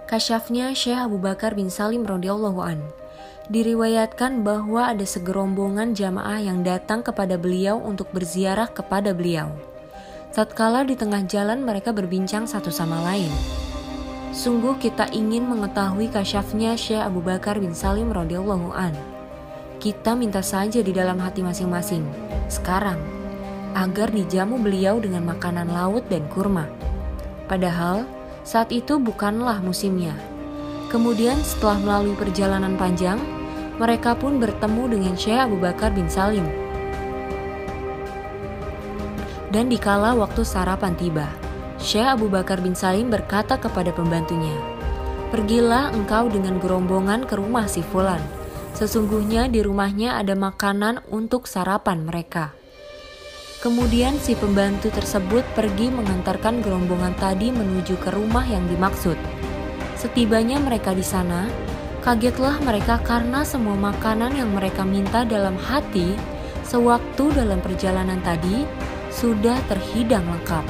Kasyafnya Syekh Abu Bakar bin Salim radhiyallahu an. Diriwayatkan bahwa ada segerombongan jamaah yang datang kepada beliau untuk berziarah kepada beliau. Tatkala di tengah jalan mereka berbincang satu sama lain. Sungguh kita ingin mengetahui kasyafnya Syekh Abu Bakar bin Salim radhiyallahu an. Kita minta saja di dalam hati masing-masing, sekarang, agar dijamu beliau dengan makanan laut dan kurma. Padahal, saat itu bukanlah musimnya. Kemudian setelah melalui perjalanan panjang, mereka pun bertemu dengan Syekh Abu Bakar bin Salim. Dan dikala waktu sarapan tiba, Syekh Abu Bakar bin Salim berkata kepada pembantunya, "Pergilah engkau dengan gerombongan ke rumah si Fulan. Sesungguhnya di rumahnya ada makanan untuk sarapan mereka." Kemudian si pembantu tersebut pergi mengantarkan gerombongan tadi menuju ke rumah yang dimaksud. Setibanya mereka di sana, kagetlah mereka karena semua makanan yang mereka minta dalam hati sewaktu dalam perjalanan tadi sudah terhidang lengkap.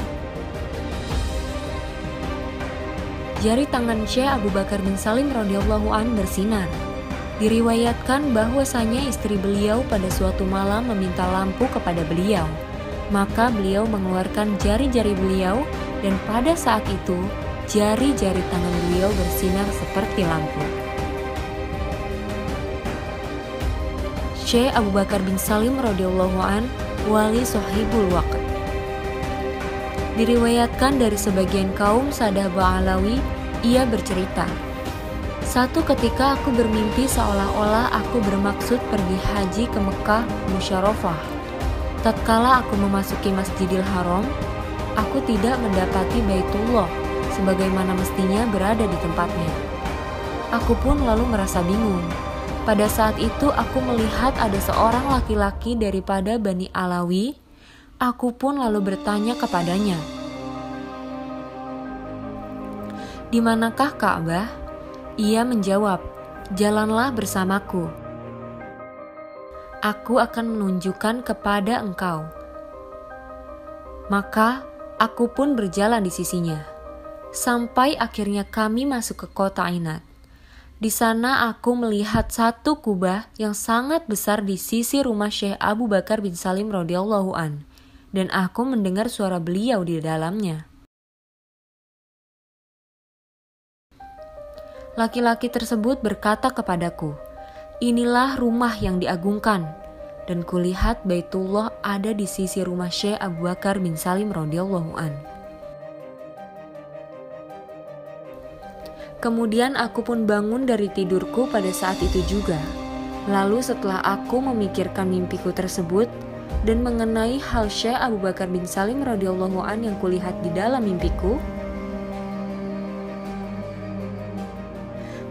Jari tangan Syekh Abu Bakar bin Salim radhiyallahu an bersinar. Diriwayatkan bahwasanya istri beliau pada suatu malam meminta lampu kepada beliau. Maka beliau mengeluarkan jari-jari beliau dan pada saat itu jari-jari tangan beliau bersinar seperti lampu. Syekh Abu Bakar bin Salim radhiyallahu an, wali Sohibul Waqt. Diriwayatkan dari sebagian kaum Sadah Ba'alawi, ia bercerita, "Satu ketika aku bermimpi seolah-olah aku bermaksud pergi haji ke Mekah Musyarrafah. Tatkala aku memasuki Masjidil Haram, aku tidak mendapati Baitullah sebagaimana mestinya berada di tempatnya. Aku pun lalu merasa bingung. Pada saat itu aku melihat ada seorang laki-laki daripada Bani Alawi. Aku pun lalu bertanya kepadanya, 'Di manakah Ka'bah?' Ia menjawab, 'Jalanlah bersamaku. Aku akan menunjukkan kepada engkau.' Maka aku pun berjalan di sisinya. Sampai akhirnya kami masuk ke kota Ainat. Di sana aku melihat satu kubah yang sangat besar di sisi rumah Syekh Abu Bakar bin Salim radhiyallahu an, dan aku mendengar suara beliau di dalamnya. Laki-laki tersebut berkata kepadaku, 'Inilah rumah yang diagungkan,' dan kulihat Baitullah ada di sisi rumah Syekh Abu Bakar bin Salim radhiyallahu an. Kemudian aku pun bangun dari tidurku pada saat itu juga. Lalu setelah aku memikirkan mimpiku tersebut dan mengenai hal Syekh Abu Bakar bin Salim radhiyallahu an yang kulihat di dalam mimpiku,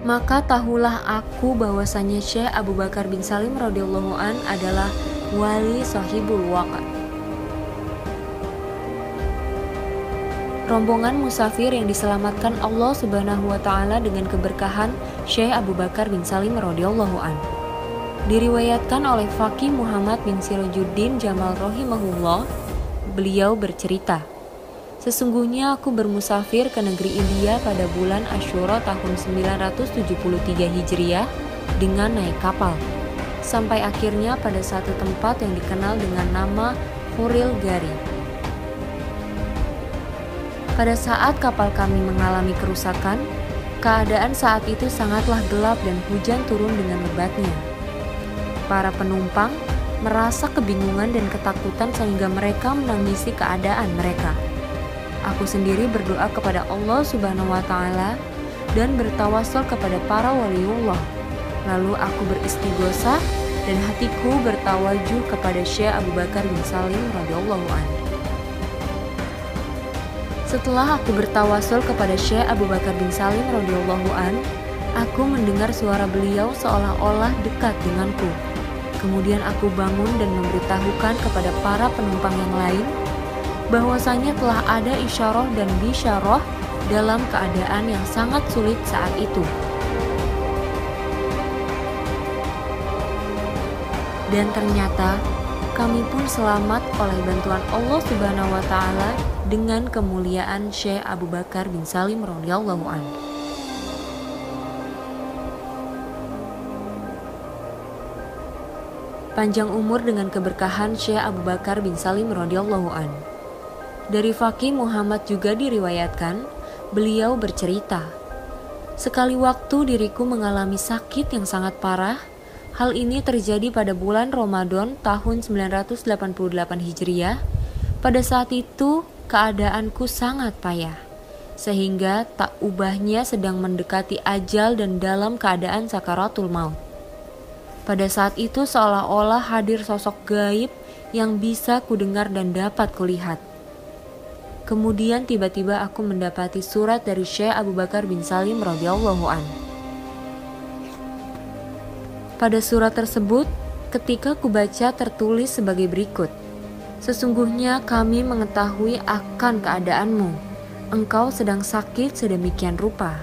maka tahulah aku bahwasanya Syekh Abu Bakar bin Salim radhiyallahu an adalah wali Sohibul Waqt. Rombongan musafir yang diselamatkan Allah Subhanahu wa taala dengan keberkahan Syekh Abu Bakar bin Salim radhiyallahu an. Diriwayatkan oleh Faqih Muhammad bin Sirajuddin Jamal rahimahullah, beliau bercerita, "Sesungguhnya aku bermusafir ke negeri India pada bulan Asyura tahun 973 Hijriah dengan naik kapal, sampai akhirnya pada satu tempat yang dikenal dengan nama Khuril Gari. Pada saat kapal kami mengalami kerusakan, keadaan saat itu sangatlah gelap dan hujan turun dengan lebatnya. Para penumpang merasa kebingungan dan ketakutan sehingga mereka menangisi keadaan mereka. Aku sendiri berdoa kepada Allah Subhanahu wa taala dan bertawassul kepada para waliullah. Lalu aku beristighosah dan hatiku bertawajuh kepada Syekh Abu Bakar bin Salim radhiyallahu anhu. Setelah aku bertawassul kepada Syekh Abu Bakar bin Salim radhiyallahu an, aku mendengar suara beliau seolah-olah dekat denganku. Kemudian aku bangun dan memberitahukan kepada para penumpang yang lain bahwasanya telah ada isyarah dan bisyarah dalam keadaan yang sangat sulit saat itu. Dan ternyata kami pun selamat oleh bantuan Allah Subhanahu wa taala dengan kemuliaan Syekh Abu Bakar bin Salim radhiyallahu anhu. Panjang umur dengan keberkahan Syekh Abu Bakar bin Salim radhiyallahu an. Dari Faqih Muhammad juga diriwayatkan, beliau bercerita, "Sekali waktu diriku mengalami sakit yang sangat parah. Hal ini terjadi pada bulan Ramadan tahun 988 Hijriah. Pada saat itu keadaanku sangat payah, sehingga tak ubahnya sedang mendekati ajal dan dalam keadaan sakaratul maut. Pada saat itu seolah-olah hadir sosok gaib yang bisa kudengar dan dapat kulihat. Kemudian tiba-tiba aku mendapati surat dari Syekh Abu Bakar bin Salim radhiyallahu an. Pada surat tersebut, ketika kubaca tertulis sebagai berikut, "Sesungguhnya kami mengetahui akan keadaanmu. Engkau sedang sakit sedemikian rupa.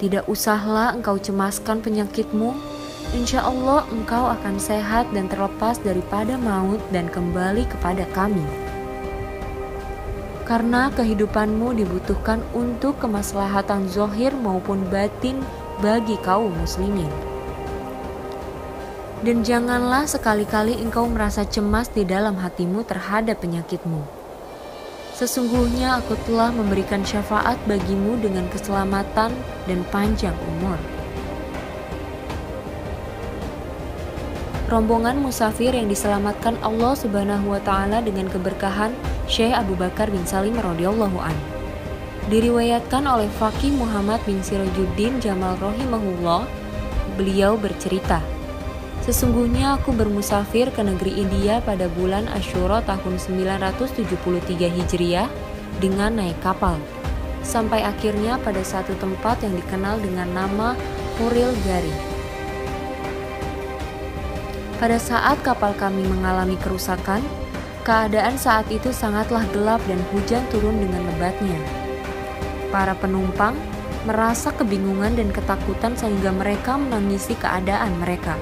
Tidak usahlah engkau cemaskan penyakitmu. Insya Allah engkau akan sehat dan terlepas daripada maut dan kembali kepada kami. Karena kehidupanmu dibutuhkan untuk kemaslahatan zahir maupun batin bagi kaum muslimin. Dan janganlah sekali-kali engkau merasa cemas di dalam hatimu terhadap penyakitmu. Sesungguhnya aku telah memberikan syafaat bagimu dengan keselamatan dan panjang umur." Rombongan musafir yang diselamatkan Allah Subhanahu wa taala dengan keberkahan Syekh Abu Bakar bin Salim radhiyallahu an. Diriwayatkan oleh Faqih Muhammad bin Sirajuddin Jamal rahimahullah, beliau bercerita, "Sesungguhnya aku bermusafir ke negeri India pada bulan Asyura tahun 973 Hijriah dengan naik kapal, sampai akhirnya pada satu tempat yang dikenal dengan nama Huril Gari. Pada saat kapal kami mengalami kerusakan, keadaan saat itu sangatlah gelap dan hujan turun dengan lebatnya. Para penumpang merasa kebingungan dan ketakutan sehingga mereka menangisi keadaan mereka.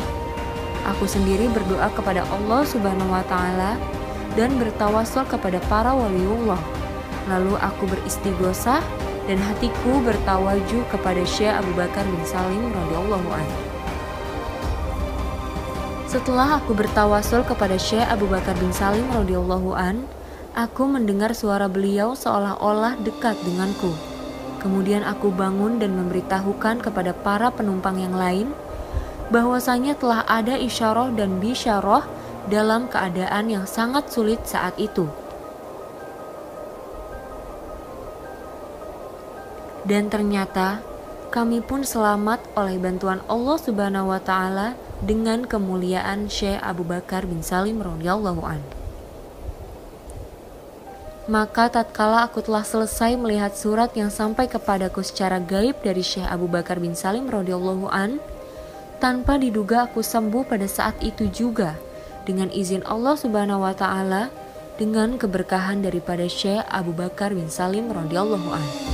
Aku sendiri berdoa kepada Allah Subhanahu wa taala dan bertawasul kepada para waliullah. Lalu aku beristighosah dan hatiku bertawajuh kepada Syekh Abu Bakar bin Salim radhiyallahu anhu. Setelah aku bertawasul kepada Syekh Abu Bakar bin Salim radhiyallahu an, aku mendengar suara beliau seolah-olah dekat denganku. Kemudian aku bangun dan memberitahukan kepada para penumpang yang lain bahwasanya telah ada isyarah dan bisyarah dalam keadaan yang sangat sulit saat itu. Dan ternyata kami pun selamat oleh bantuan Allah Subhanahu wa taala dengan kemuliaan Syekh Abu Bakar bin Salim radhiyallahu an. Maka tatkala aku telah selesai melihat surat yang sampai kepadaku secara gaib dari Syekh Abu Bakar bin Salim radhiyallahu an, tanpa diduga aku sembuh pada saat itu juga dengan izin Allah Subhanahu wa taala dengan keberkahan daripada Syekh Abu Bakar bin Salim radhiyallahu an.